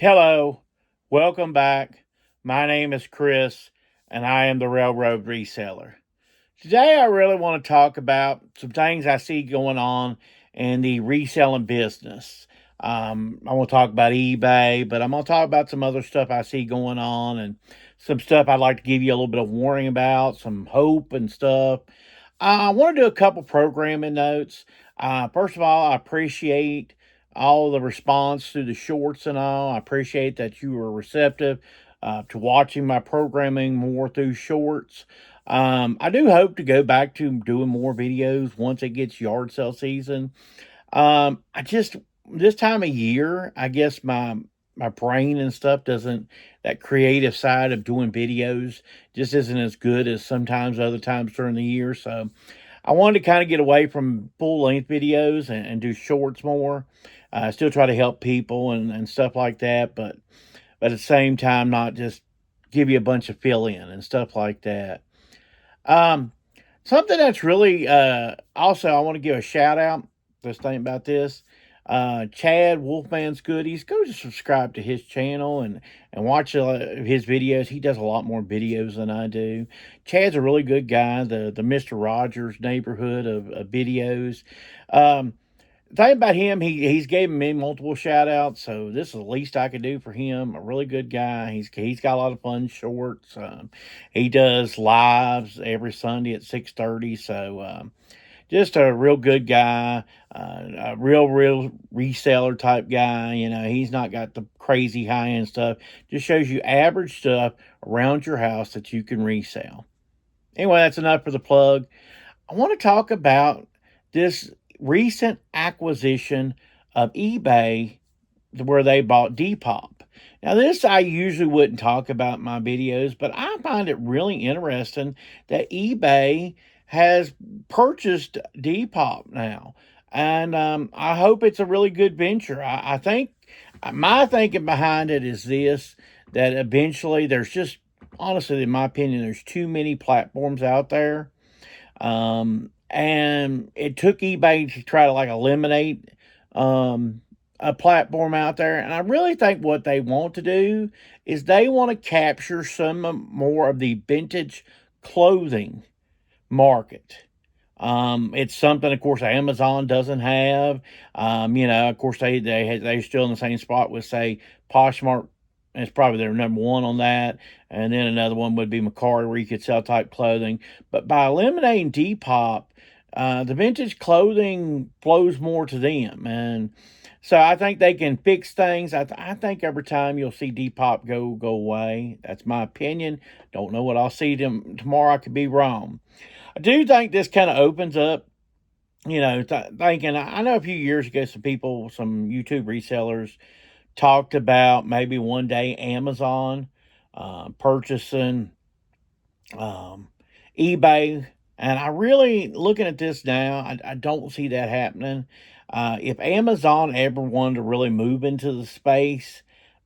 Hello, welcome back. My name is Chris, and I am the Railroad Reseller. Today, I really want to talk about some things I see going on in the reselling business. I want to talk about eBay, but I'm going to talk about some other stuff I see going on and some stuff I'd like to give you a little bit of warning about, some hope and stuff. I want to do a couple programming notes. First of all, I appreciate all the response to the shorts and all. I appreciate that you were receptive to watching my programming more through shorts. I do hope to go back to doing more videos once it gets yard sale season. I just this time of year, I guess my brain and stuff doesn't that creative side of doing videos just isn't as good as sometimes other times during the year. So I wanted to kind of get away from full length videos and do shorts more. I still try to help people and stuff like that, but at the same time, not just give you a bunch of fill in and stuff like that. Um, Something that's really also I want to give a shout out. Just thinking about this. Chad Wolfman's Goodies. Go to subscribe to his channel and watch his videos. He does a lot more videos than I do. Chad's a really good guy. The Mister Rogers neighborhood of videos. Um, thing about him, he's given me multiple shout outs, so this is the least I could do for him. A really good guy. He's got a lot of fun shorts. He does lives every Sunday at 6:30. So just a real good guy, a real reseller type guy. You know, he's not got the crazy high end stuff. Just shows you average stuff around your house that you can resell. Anyway, that's enough for the plug. I want to talk about this recent acquisition of eBay where they bought Depop. Now, this I usually wouldn't talk about in my videos, but I find it really interesting that eBay has purchased Depop now. And I hope it's a really good venture. I think my thinking behind it is this that eventually there's just, honestly, in my opinion, there's too many platforms out there, and it took eBay to try to like eliminate a platform out there. And I really think what they want to do is they want to capture some more of the vintage clothing market. It's something, of course, Amazon doesn't have. Of course, they're still in the same spot with, say, Poshmark. It's probably their number one on that, and then another one would be Macari, where you could sell type clothing. But by eliminating Depop, the vintage clothing flows more to them, and so I think they can fix things. I think every time you'll see Depop go away. That's my opinion. Don't know what I'll see them tomorrow. I could be wrong. I do think this kind of opens up, thinking. I know a few years ago, some YouTube resellers talked about maybe one day Amazon purchasing um, eBay. And I really, looking at this now, I don't see that happening. If Amazon ever wanted to really move into the space,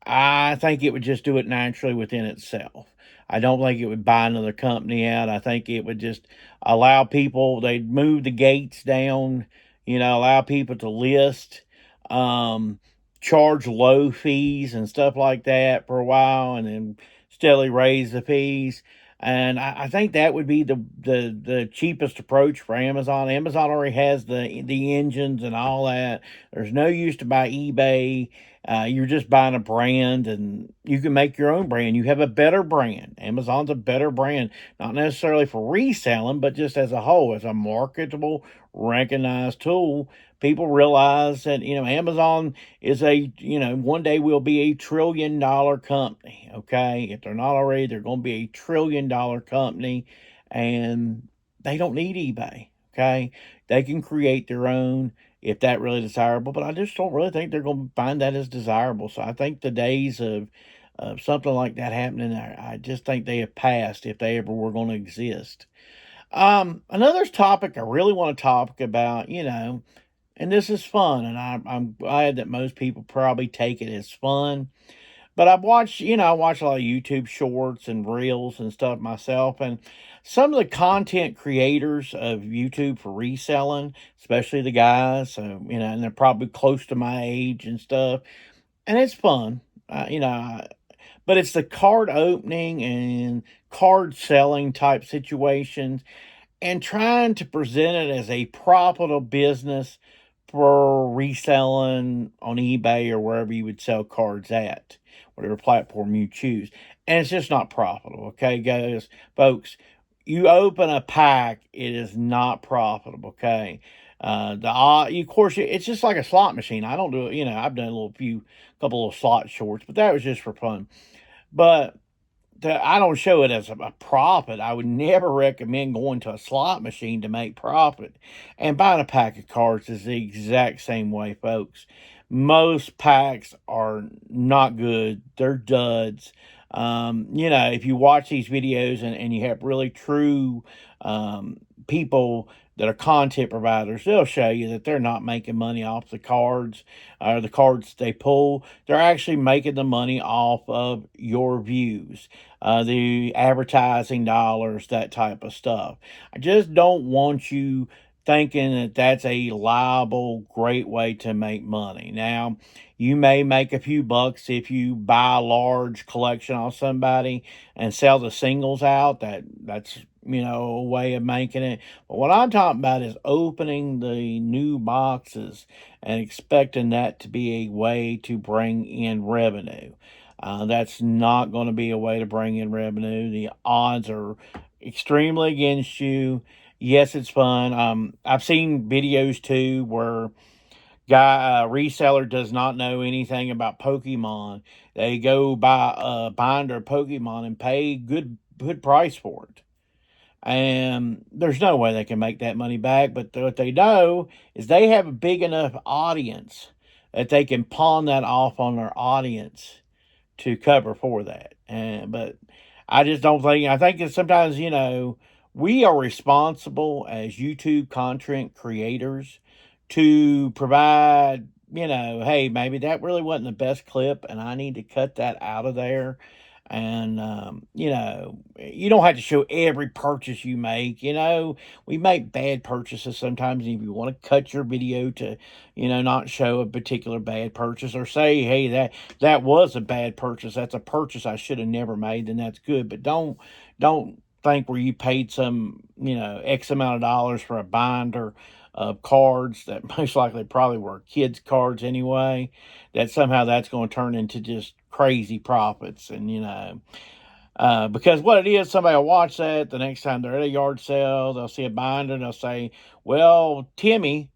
I think it would just do it naturally within itself. I don't think it would buy another company out. I think it would just allow people, they'd move the gates down, allow people to list, um, charge low fees and stuff like that for a while, and then steadily raise the fees. And I think that would be the cheapest approach for Amazon. Amazon already has the engines and all that. There's no use to buy eBay. You're just buying a brand, and you can make your own brand. You have a better brand. Amazon's a better brand, not necessarily for reselling, but just as a whole, as a marketable, recognized tool. People realize that Amazon is one day will be $1 trillion company. Okay, if they're not already, they're going to be $1 trillion company, and they don't need eBay. Okay, they can create their own if that really desirable, but I just don't really think they're going to find that as desirable. So I think the days of something like that happening, I just think they have passed if they ever were going to exist. Another topic I really want to talk about, and this is fun, and I'm glad that most people probably take it as fun. But I watch a lot of YouTube shorts and reels and stuff myself, and some of the content creators of YouTube for reselling, especially the guys, and they're probably close to my age and stuff, and it's fun. but it's the card opening and card selling type situations and trying to present it as a profitable business for reselling on eBay or wherever you would sell cards at, whatever platform you choose. And it's just not profitable, okay, guys, folks. You open a pack, it is not profitable, okay. Of course, it's just like a slot machine. I don't do it, I've done couple of slot shorts, but that was just for fun. But I don't show it as a profit. I would never recommend going to a slot machine to make profit. And buying a pack of cards is the exact same way, folks. Most packs are not good. They're duds. If you watch these videos and you have really true people that are content providers, they'll show you that they're not making money off the cards or the cards they pull. They're actually making the money off of your views, the advertising dollars, that type of stuff. I just don't want you thinking that that's a liable, great way to make money. Now, you may make a few bucks if you buy a large collection off somebody and sell the singles out. That's a way of making it. But what I'm talking about is opening the new boxes and expecting that to be a way to bring in revenue. That's not going to be a way to bring in revenue. The odds are extremely against you. Yes, it's fun. I've seen videos too where reseller does not know anything about Pokemon. They go buy a binder of Pokemon and pay good price for it. And there's no way they can make that money back. But what they know is they have a big enough audience that they can pawn that off on their audience to cover for that. But I just don't think. I think that sometimes we are responsible as YouTube content creators to provide. Hey, maybe that really wasn't the best clip, and I need to cut that out of there. And you don't have to show every purchase you make. We make bad purchases sometimes, and if you want to cut your video to not show a particular bad purchase, or say, hey, that was a bad purchase, that's a purchase I should have never made, then that's good. But don't think where you paid some X amount of dollars for a binder of cards that most likely probably were kids cards anyway, that somehow that's going to turn into just crazy profits. And because what it is, somebody will watch that the next time they're at a yard sale, they'll see a binder and they'll say, well, Timmy,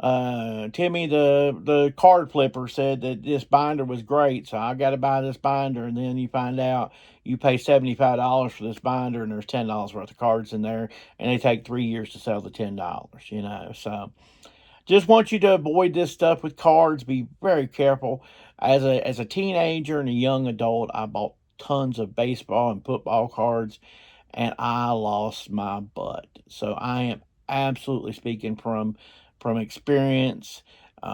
the card flipper, said that this binder was great, so I got to buy this binder. And then you find out you pay $75 for this binder, and there's $10 worth of cards in there, and they take 3 years to sell the $10. So just want you to avoid this stuff with cards. Be very careful. As a teenager and a young adult, I bought tons of baseball and football cards, and I lost my butt. So I am absolutely speaking from experience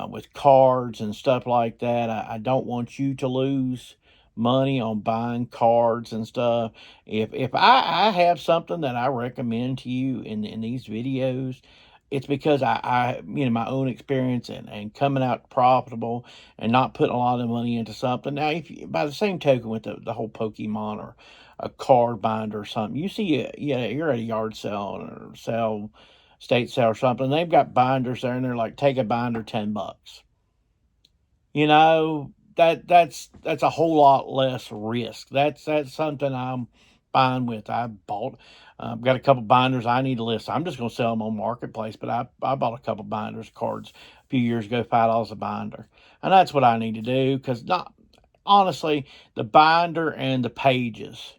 with cards and stuff like that. I don't want you to lose money on buying cards and stuff. If I have something that I recommend to you in these videos, it's because my own experience and coming out profitable and not putting a lot of money into something. Now, if you, by the same token, with the whole Pokemon or a card binder or something, you see, you're at a yard sale or state sale or something, they've got binders there, and they're like, take a binder, $10. That's a whole lot less risk. That's something I'm fine with. I've got a couple binders I need to list. I'm just going to sell them on Marketplace, but I bought a couple binders of cards a few years ago, $5 a binder, and that's what I need to do, because not honestly, the binder and the pages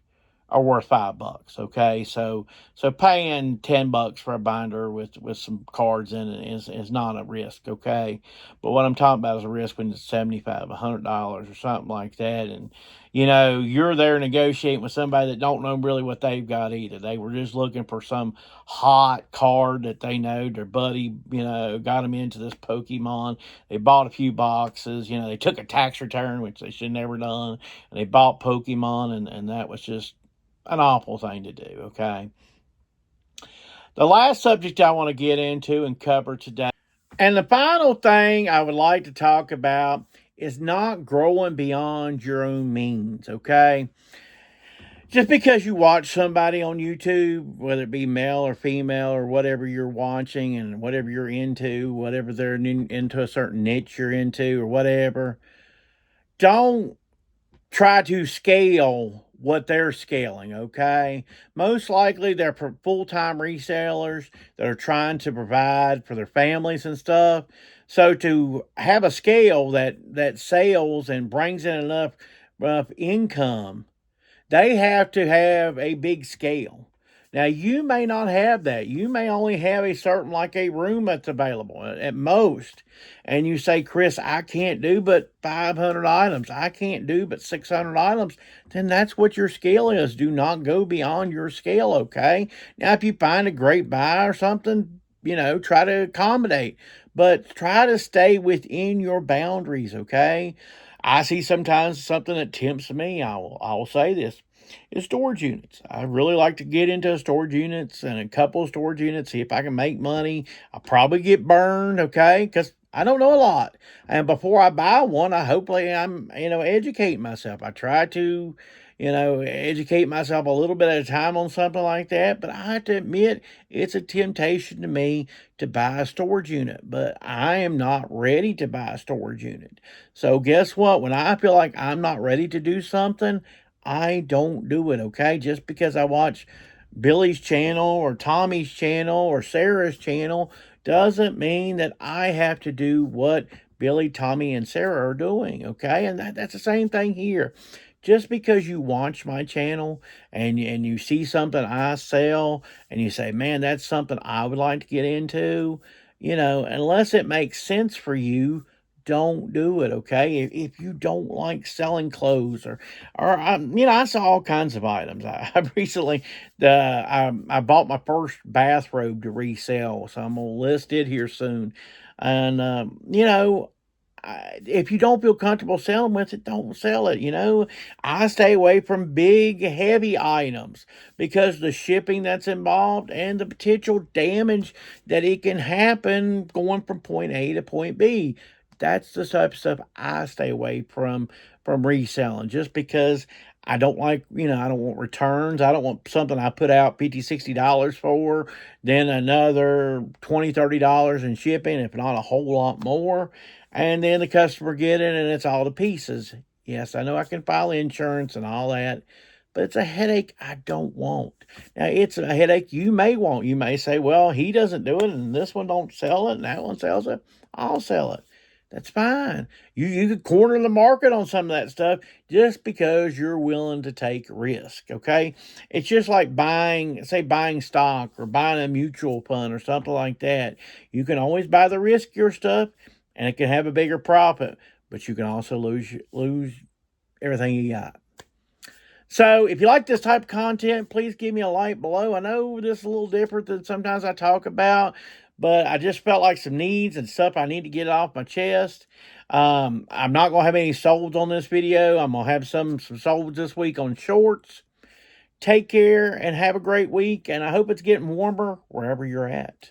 are worth $5. Okay, so paying $10 for a binder with some cards in it is not a risk. Okay, but what I'm talking about is a risk when it's $75, $100 or something like that, and you're there negotiating with somebody that don't know really what they've got either. They were just looking for some hot card that they know their buddy got them into this Pokemon. They bought a few boxes. They took a tax return, which they should have never done, and they bought Pokemon, and that was just an awful thing to do. Okay, the last subject I want to get into and cover today, and the final thing I would like to talk about, is not growing beyond your own means, okay? Just because you watch somebody on YouTube, whether it be male or female or whatever you're watching and whatever you're into, whatever they're into a certain niche you're into or whatever, don't try to scale what they're scaling, okay? Most likely they're full-time resellers that are trying to provide for their families and stuff. So to have a scale that sells and brings in enough income, they have to have a big scale. Now, you may not have that. You may only have a certain, like a room that's available at most. And you say, Chris, I can't do but 500 items. I can't do but 600 items. Then that's what your scale is. Do not go beyond your scale, okay? Now, if you find a great buy or something, try to accommodate. But try to stay within your boundaries, okay? I see sometimes something that tempts me. I will say this is storage units. I really like to get into storage units and a couple of storage units, see if I can make money. I'll probably get burned, okay? Because I don't know a lot. And before I buy one, I'm educate myself. I try to, educate myself a little bit at a time on something like that. But I have to admit, it's a temptation to me to buy a storage unit. But I am not ready to buy a storage unit. So guess what? When I feel like I'm not ready to do something, I don't do it, okay? Just because I watch Billy's channel or Tommy's channel or Sarah's channel doesn't mean that I have to do what Billy, Tommy, and Sarah are doing, okay? And that's the same thing here. Just because you watch my channel and you see something I sell and you say, man, that's something I would like to get into, unless it makes sense for you, don't do it, okay? If you don't like selling clothes I saw all kinds of items. I recently, I bought my first bathrobe to resell, so I'm gonna list it here soon. And if you don't feel comfortable selling with it, don't sell it. I stay away from big, heavy items because the shipping that's involved and the potential damage that it can happen going from point A to point B. That's the type of stuff I stay away from reselling just because I don't like, I don't want returns. I don't want something I put out $50, $60 for, then another $20, $30 in shipping, if not a whole lot more. And then the customer get it and it's all to pieces. Yes, I know I can file insurance and all that, but it's a headache I don't want. Now, it's a headache you may want. You may say, well, he doesn't do it and this one don't sell it and that one sells it. I'll sell it. That's fine. You could corner the market on some of that stuff just because you're willing to take risk, okay? It's just like buying stock or buying a mutual fund or something like that. You can always buy the riskier stuff and it can have a bigger profit, but you can also lose everything you got. So if you like this type of content, please give me a like below. I know this is a little different than sometimes I talk about, but I just felt like some needs and stuff I need to get off my chest. I'm not going to have any solds on this video. I'm going to have some solds this week on shorts. Take care and have a great week, and I hope it's getting warmer wherever you're at.